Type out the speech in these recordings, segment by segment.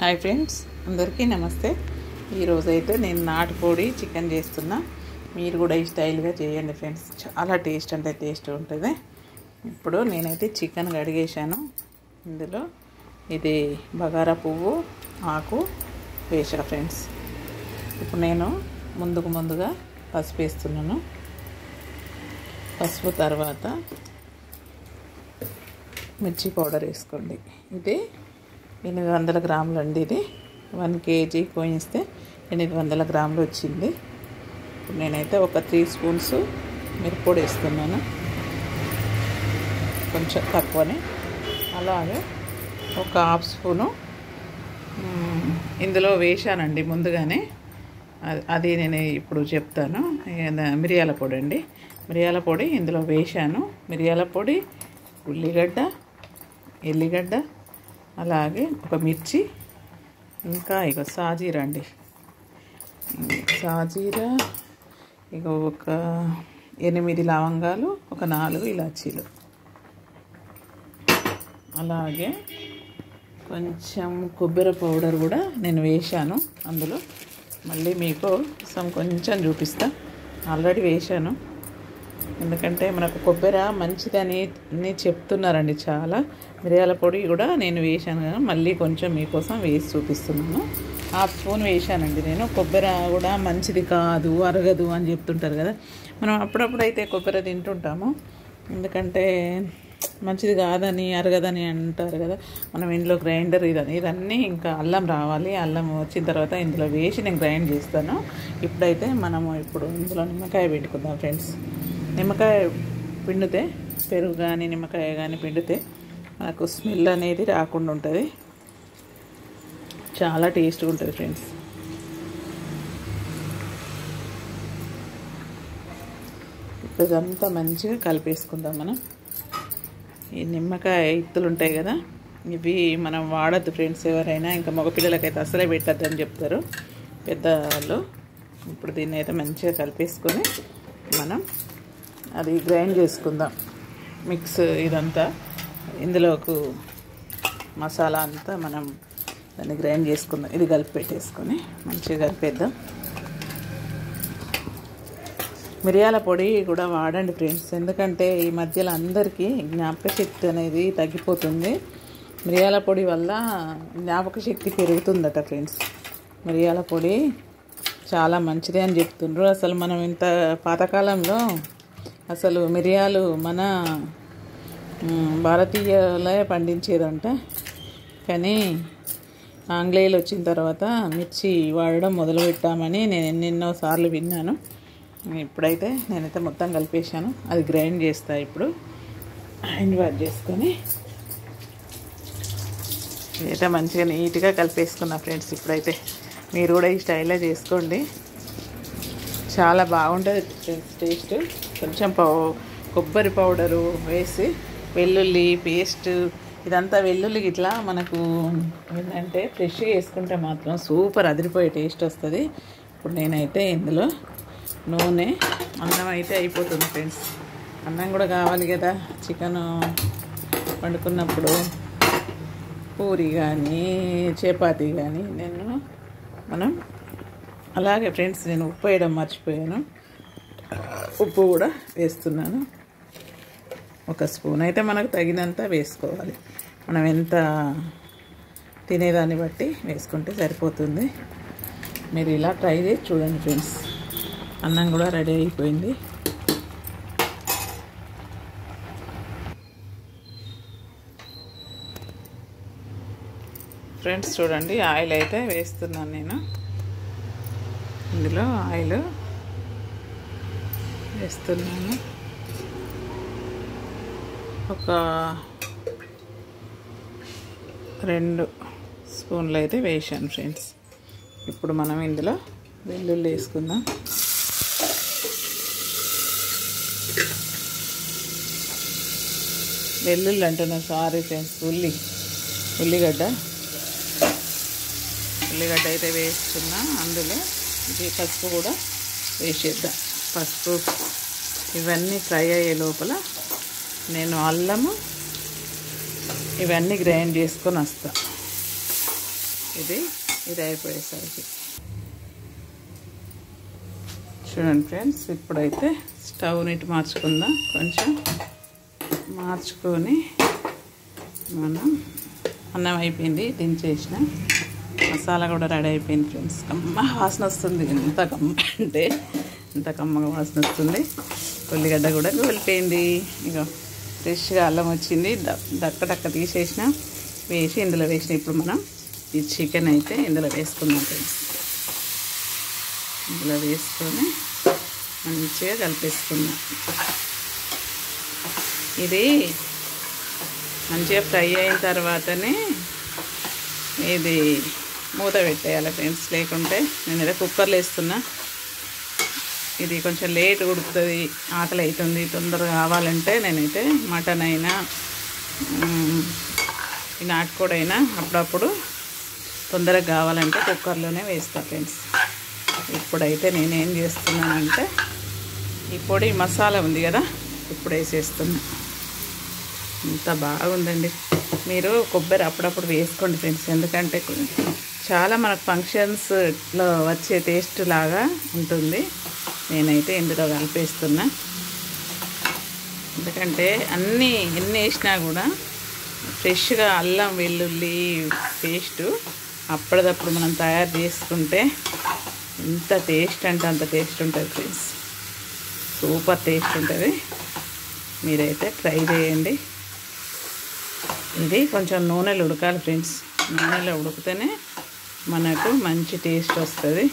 Hi friends, అందరికీ నమస్తే. ఈరోజైతే నేను నాటుకోడి చికెన్ చేస్తున్నా. మీరు కూడా ఈ స్టైల్గా చేయండి ఫ్రెండ్స్, చాలా టేస్ట్ అంటే టేస్ట్ ఉంటుంది. ఇప్పుడు నేనైతే చికెన్ కడిగేసాను. ఇందులో ఇది బగారా పువ్వు ఆకు వేసా ఫ్రెండ్స్. ఇప్పుడు నేను ముందుగా పసుపు వేస్తున్నాను. పసుపు తర్వాత మిర్చి పౌడర్ వేసుకోండి. ఇది 800 గ్రాములు అండి. ఇది 1 కేజీ కోయిస్తే 800 గ్రాములు వచ్చింది. ఇప్పుడు నేనైతే ఒక 3 స్పూన్స్ మిరప్పొడి వేస్తున్నాను, కొంచెం తక్కువనే. అలాగే ఒక హాఫ్ స్పూను ఇందులో వేసానండి ముందుగానే, అది నేను ఇప్పుడు చెప్తాను. మిరియాల పొడి అండి, మిరియాల పొడి ఇందులో వేసాను. మిరియాల పొడి, ఎల్లిగడ్డ, అలాగే ఒక మిర్చి, ఇంకా ఇక సాజీరా అండి, సాజీరా, ఇక ఒక 8 లవంగాలు, ఒక 4 ఇలాచీలు, అలాగే కొంచెం కొబ్బరి పౌడర్ కూడా నేను వేశాను అందులో. మళ్ళీ మీకు కొంచెం చూపిస్తా. ఆల్రెడీ వేశాను, ఎందుకంటే మనకు కొబ్బరి మంచిదని చెప్తున్నారండి చాలా. మిరియాల పొడి కూడా నేను వేశాను కదా, మళ్ళీ కొంచెం మీకోసం వేసి చూపిస్తున్నాను. హాఫ్ స్పూన్ వేశానండి నేను. కొబ్బరి కూడా మంచిది కాదు, అరగదు అని చెప్తుంటారు కదా. మనం అప్పుడప్పుడు అయితే కొబ్బరి తింటుంటాము, ఎందుకంటే మంచిది కాదని, అరగదని అంటారు కదా. మనం ఇంట్లో గ్రైండర్ ఇదన్నీ ఇంకా అల్లం రావాలి. అల్లం వచ్చిన తర్వాత ఇందులో వేసి నేను గ్రైండ్ చేస్తాను. ఇప్పుడైతే ఇప్పుడు ఇందులో నిమ్మకాయ పెట్టుకుందాం ఫ్రెండ్స్. నిమ్మకాయ పిండితే, పెరుగు కానీ నిమ్మకాయ కానీ పిండితే మనకు స్మెల్ అనేది రాకుండా ఉంటుంది, చాలా టేస్ట్గా ఉంటుంది ఫ్రెండ్స్. ఇప్పుడు ఇదంతా మంచిగా కలిపేసుకుందాం మనం. ఈ నిమ్మకాయ ఇత్తులు ఉంటాయి కదా, ఇవి మనం వాడద్దు ఫ్రెండ్స్ ఎవరైనా. ఇంకా మగపిల్లలకైతే అసలే పెట్టద్దు అని చెప్తారు పెద్దవాళ్ళు. ఇప్పుడు దీన్ని అయితే మంచిగా కలిపేసుకొని మనం అది గ్రైండ్ చేసుకుందాం. మిక్స్ ఇదంతా ఇందులోకి మసాలా అంతా మనం దాన్ని గ్రైండ్ చేసుకుందాం. ఇది కలిపి పెట్టేసుకొని మంచిగా కలిపేద్దాం. మిరియాల పొడి కూడా వాడండి ఫ్రెండ్స్, ఎందుకంటే ఈ మధ్యలో అందరికీ జ్ఞాపక శక్తి అనేది తగ్గిపోతుంది. మిరియాల పొడి వల్ల జ్ఞాపక శక్తి పెరుగుతుందట ఫ్రెండ్స్. మిరియాల పొడి చాలా మంచిది అని చెప్తుండ్రు. అసలు మనం ఇంత పాతకాలంలో అసలు మిరియాలు మన భారతీయులే పండించేదంట, కానీ ఆంగ్లేయులు వచ్చిన తర్వాత మిర్చి వాడడం మొదలుపెట్టామని నేను ఎన్నెన్నోసార్లు విన్నాను. ఇప్పుడైతే నేనైతే మొత్తం కలిపేసాను. అది గ్రైండ్ చేస్తా. ఇప్పుడు హ్యాండ్ వాష్ చేసుకొని ఇదైతే మంచిగా నీట్గా కలిపేసుకున్నా ఫ్రెండ్స్. ఇప్పుడైతే మీరు కూడా ఈ స్టైల్లో చేసుకోండి, చాలా బాగుంటుంది ఫ్రెండ్స్ టేస్ట్. కొంచెం కొబ్బరి పౌడరు వేసి, వెల్లుల్లి పేస్ట్, ఇదంతా వెల్లుల్లి ఇట్లా మనకు ఏంటంటే ఫ్రెష్గా వేసుకుంటే మాత్రం సూపర్ అదిరిపోయే టేస్ట్ వస్తుంది. ఇప్పుడు నేనైతే ఇందులో నూనె, అన్నం అయితే అయిపోతుంది ఫ్రెండ్స్. అన్నం కూడా కావాలి కదా చికెన్ వండుకున్నప్పుడు, పూరి కానీ చపాతీ కానీ. మనం అలాగే ఫ్రెండ్స్, నేను ఉప్పు వేయడం మర్చిపోయాను, ఉప్పు కూడా వేస్తున్నాను. 1 స్పూన్ అయితే మనకు తగినంత వేసుకోవాలి. మనం ఎంత తినేదాన్ని బట్టి వేసుకుంటే సరిపోతుంది. మీరు ఇలా ట్రై చేసి చూడండి ఫ్రెండ్స్. అన్నం కూడా రెడీ అయిపోయింది. ఫ్రెండ్స్ చూడండి, ఆయిల్ అయితే వేస్తున్నాను నేను. ఇందులో ఆయిల్ వేస్తున్నాను. ఒక 2 స్పూన్లు అయితే వేసాను ఫ్రెండ్స్. ఇప్పుడు మనం ఇందులో వెల్లుల్లి వేసుకుందాం. వెల్లుల్లి అంటున్నా, సారీ ఫ్రెండ్స్, ఉల్లిగడ్డ అయితే వేస్తున్నా. అందులో ఇది పసుపు కూడా వేసేద్దాం. పసుపు ఇవన్నీ ఫ్రై అయ్యే లోపల నేను అల్లము ఇవన్నీ గ్రైండ్ చేసుకొని వస్తా. ఇది అయిపోయేసరికి చూడండి ఫ్రెండ్స్. ఇప్పుడైతే స్టవ్ నీటి మార్చుకుందాం. కొంచెం మార్చుకొని మనం అన్నం అయిపోయింది, దించేసిన. మసాలా కూడా రెడీ అయిపోయింది ఫ్రెండ్స్. కమ్మ వాసన వస్తుంది. ఎంత కమ్మ అంటే ఎంత కమ్మగా వాసన వస్తుంది. ఉల్లిగడ్డ కూడా వెళ్ళిపోయింది. ఇక ఫ్రెష్గా అల్లం వచ్చింది. డక్క తీసేసిన, వేసి ఇందులో వేసిన. ఇప్పుడు మనం ఈ చికెన్ అయితే ఇందులో వేసుకుందాం ఫ్రెండ్స్. ఇందులో వేసుకొని మంచిగా కలిపేసుకుందాం. ఇది మంచిగా ఫ్రై అయిన తర్వాతనే ఇది మూత పెట్టేయాలి ఫ్రెండ్స్. లేకుంటే నేను ఏదో కుక్కర్లో వేస్తున్నా. ఇది కొంచెం లేట్ ఉడుకుతుంది, ఆకలి అవుతుంది, తొందరగా కావాలంటే నేనైతే మటన్ అయినా ఈ నాటుకోడి అయినా అప్పుడప్పుడు తొందరగా కావాలంటే కుక్కర్లోనే వేస్తాను ఫ్రెండ్స్. ఇప్పుడైతే నేనేం చేస్తున్నానంటే ఈ పొడి మసాలా ఉంది కదా, ఇప్పుడు వేసేస్తున్నా. ఇంత బాగుందండి. మీరు కొబ్బరి అప్పుడప్పుడు వేసుకోండి ఫ్రెండ్స్. ఎందుకంటే చాలా మనకు ఫంక్షన్స్లో వచ్చే టేస్ట్ లాగా ఉంటుంది. నేనైతే ఇందులో కలిపేస్తున్నా. ఎందుకంటే ఎన్ని వేసినా కూడా ఫ్రెష్గా అల్లం వెల్లుల్లి పేస్టు అప్పటిదప్పుడు మనం తయారు చేసుకుంటే ఎంత టేస్ట్ అంటే అంత టేస్ట్ ఉంటుంది ఫ్రెండ్స్. సూపర్ టేస్ట్ ఉంటుంది. మీరైతే ట్రై చేయండి. ఇది కొంచెం నూనెలో ఉడకాలి ఫ్రెండ్స్. నూనెలో ఉడికితేనే మనకు మంచి టేస్ట్ వస్తుంది.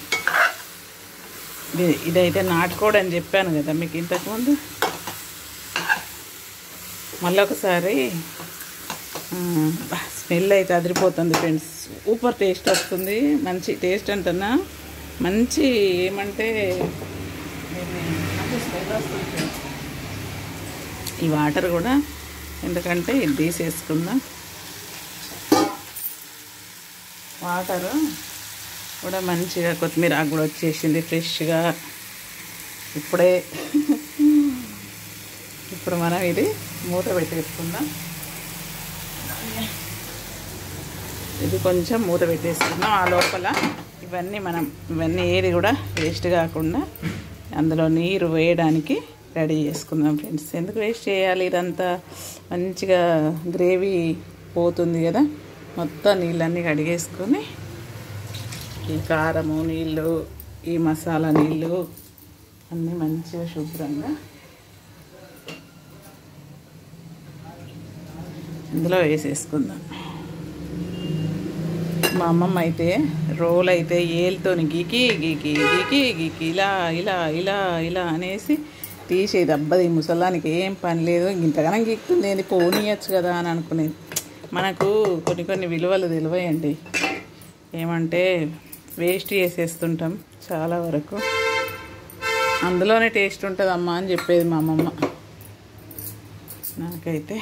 ఇదైతే నాటుకోడి అని చెప్పాను కదా మీకు ఇంతకుముందు. మళ్ళీ ఒకసారి స్మెల్ అయితే అదిరిపోతుంది ఫ్రెండ్స్. సూపర్ టేస్ట్ వస్తుంది. మంచి టేస్ట్ అంటున్నా. మంచి ఏమంటే మంచి స్మెల్ వస్తుంది ఫ్రెండ్స్. ఈ వాటర్ కూడా ఎందుకంటే ఇది తీసేసుకుందాం. వాటరు కూడా మంచిగా కొత్తిమీర ఆకు కూడా వచ్చేసింది ఫ్రెష్గా ఇప్పుడే. ఇప్పుడు మనం ఇది మూత పెట్టేసుకుందాం. ఇది కొంచెం మూత పెట్టేసుకుందాం. ఆ లోపల ఇవన్నీ ఏది కూడా వేస్ట్ కాకుండా అందులో నీరు వేయడానికి రెడీ చేసుకుందాం ఫ్రెండ్స్. ఎందుకు వేస్ట్ చేయాలి? ఇదంతా మంచిగా గ్రేవీ పోతుంది కదా. మొత్తం నీళ్ళన్నీ కడిగేసుకొని ఈ కారము నీళ్ళు, ఈ మసాలా నీళ్ళు అన్నీ మంచిగా శుభ్రంగా ఇందులో వేసేసుకుందాం. మా అమ్మమ్మ అయితే రోల్ అయితే ఏళ్ళతో గీకి గీకి గీకి గీకి ఇలా ఇలా ఇలా ఇలా అనేసి తీసేది. అబ్బది ముసలానికి ఏం పని లేదు, ఇంతగానం గీక్తుంది ఏంది, పోనీయచ్చు కదా అని అనుకునేది. మనకు కొన్ని విలువలు తెలివయండి. ఏమంటే వేస్ట్ చేసేస్తుంటాం చాలా వరకు. అందులోనే టేస్ట్ ఉంటుంది అమ్మ అని చెప్పేది మా అమ్మమ్మ. నాకైతే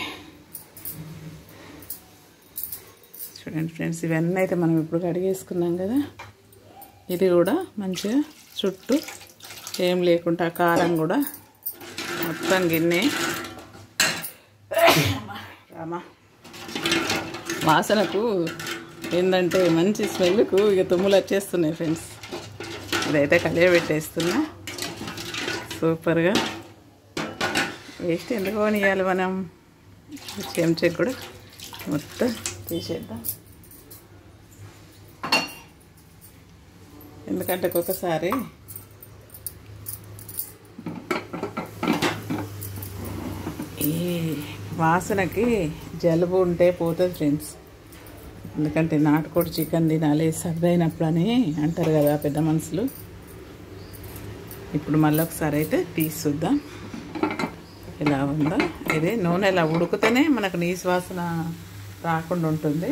చూడండి ఫ్రెండ్స్, ఇవన్నీ అయితే మనం ఇప్పుడు కడిగేసుకున్నాం కదా. ఇది కూడా మంచిగా చుట్టూ ఏం లేకుండా కారం కూడా మొత్తం గిన్నె రామా వాసనకు ఏంటంటే మంచి స్మెల్కు ఇక తుమ్ములు వచ్చేస్తున్నాయి ఫ్రెండ్స్. ఇదైతే కలియబెట్టేస్తున్నా సూపర్గా. వేస్ట్ ఎందుకు కొనియాలి మనం. చెంచాకి కూడా మొత్తం తీసేద్దాం. ఎందుకంటే ఒక్కొక్కసారి ఈ వాసనకి జలుబు ఉంటే పోతుంది ఫ్రెండ్స్. ఎందుకంటే నాటుకోడి చికెన్ తినాలి సర్దైనప్పుడు అని అంటారు కదా పెద్ద మనుషులు. ఇప్పుడు మళ్ళీ ఒకసారి అయితే తీసి చూద్దాం ఎలా ఉందో. ఇది నూనె ఇలా ఉడికితేనే మనకు నీసు వాసన రాకుండా ఉంటుంది.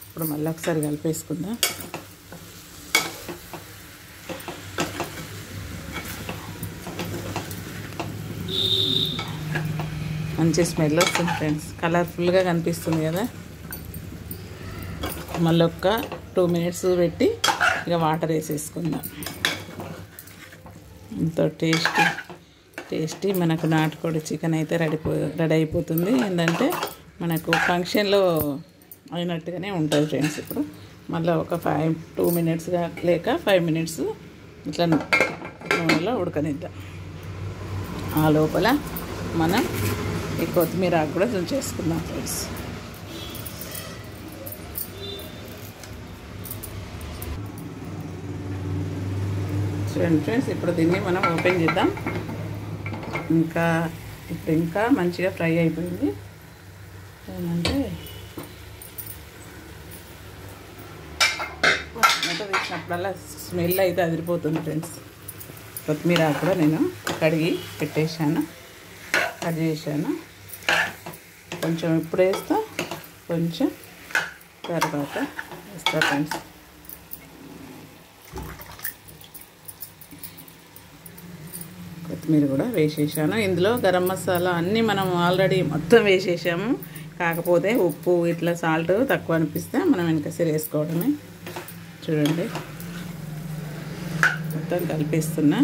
ఇప్పుడు మళ్ళీ ఒకసారి కలిపేసుకుందాం. మంచి స్మెల్ వస్తుంది ఫ్రెండ్స్. కలర్ఫుల్గా కనిపిస్తుంది కదా. మళ్ళీ ఒక 2 minutes పెట్టి ఇక వాటర్ వేసేసుకుందాం. ఎంతో టేస్టీ మనకు నాటుకోడి చికెన్ అయితే రెడీ అయిపోతుంది. ఏంటంటే మనకు ఫంక్షన్లో అయినట్టుగానే ఉంటుంది ఫ్రెండ్స్. ఇప్పుడు మళ్ళీ ఒక 2 మినిట్స్గా లేక 5 మినిట్స్ ఇట్లా నూనెలో ఉడకనిద్దాం. ఆ లోపల మనం ఈ కొత్తిమీర ఆకు కూడా చేసుకుందాం ఫ్రెండ్స్. చూడండి ఫ్రెండ్స్, ఇప్పుడు దీన్ని మనం ఓపెన్ చేద్దాం. ఇంకా మంచిగా ఫ్రై అయిపోయింది. ఏమంటే మూత తీసినప్పుడల్లా స్మెల్ అయితే అదిరిపోతుంది ఫ్రెండ్స్. కొత్తిమీర కూడా నేను కడిగి పెట్టేశాను, కట్ చేశాను. కొంచెం ఇప్పుడు వేస్తా, కొంచెం తర్వాత వేస్తా ఫ్రెండ్స్. కొత్తిమీర కూడా వేసేసాను. ఇందులో గరం మసాలా అన్నీ మనం ఆల్రెడీ మొత్తం వేసేసాము. కాకపోతే ఉప్పు ఇట్లా సాల్ట్ తక్కువ అనిపిస్తే మనం వెనకసరి వేసుకోవడమే. చూడండి, మొత్తం కలిపేస్తున్నా.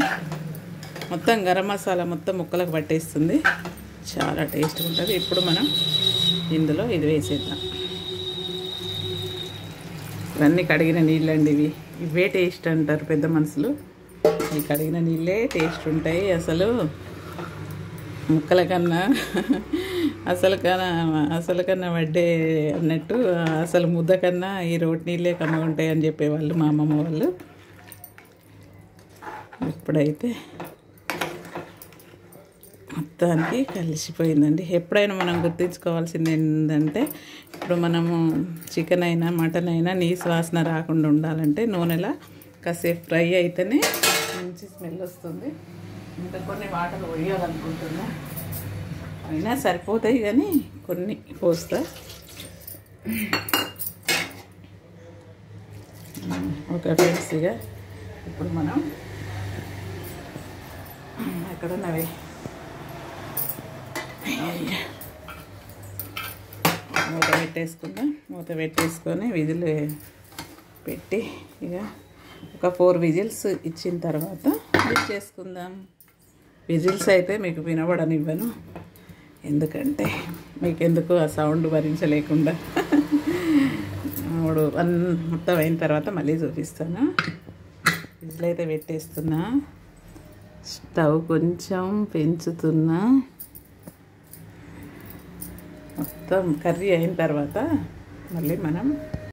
మొత్తం గరం మసాలా మొత్తం ముక్కలకు పట్టేస్తుంది, చాలా టేస్ట్గా ఉంటుంది. ఇప్పుడు మనం ఇందులో ఇది వేసేద్దాం. ఇవన్నీ కడిగిన నీళ్ళండి. ఇవే టేస్ట్ అంటారు పెద్ద మనుషులు. ఈ కడిగిన నీళ్ళే టేస్ట్ ఉంటాయి. అసలు ముక్కల కన్నా అసలు కన్నా వడ్డే అన్నట్టు, అసలు ముద్ద కన్నా ఈ రోటి నీళ్ళే కమ్మగా ఉంటాయి అని చెప్పేవాళ్ళు మా అమ్మమ్మ వాళ్ళు. ఇప్పుడైతే మొత్తానికి కలిసిపోయిందండి. ఎప్పుడైనా మనం గుర్తుంచుకోవాల్సింది ఏంటంటే, ఇప్పుడు మనము చికెన్ అయినా మటన్ అయినా నీసు వాసన రాకుండా ఉండాలంటే నూనెలా కాసేపు ఫ్రై అయితేనే మంచి స్మెల్ వస్తుంది. ఇంకా కొన్ని వాటర్ పోయాలనుకుంటున్నా, అయినా సరిపోతాయి కానీ కొన్ని పోస్తా. ఓకే ఫ్రెండ్స్, ఇక ఇప్పుడు మనం ఎక్కడున్నవి మూత పెట్టేసుకుందాం. మూత పెట్టేసుకొని విజిల్ పెట్టి ఇక ఒక 4 విజిల్స్ ఇచ్చిన తర్వాత చేసుకుందాం. విజిల్స్ అయితే మీకు వినబడనివ్వను, ఎందుకంటే మీకెందుకు ఆ సౌండ్ భరించలేకుండా. మొత్తం అయిన తర్వాత మళ్ళీ చూపిస్తాను. విజిల్ అయితే పెట్టేస్తున్నా. స్టవ్ కొంచెం పెంచుతున్నా. మొత్తం కర్రీ అయిన తర్వాత మళ్ళీ మనం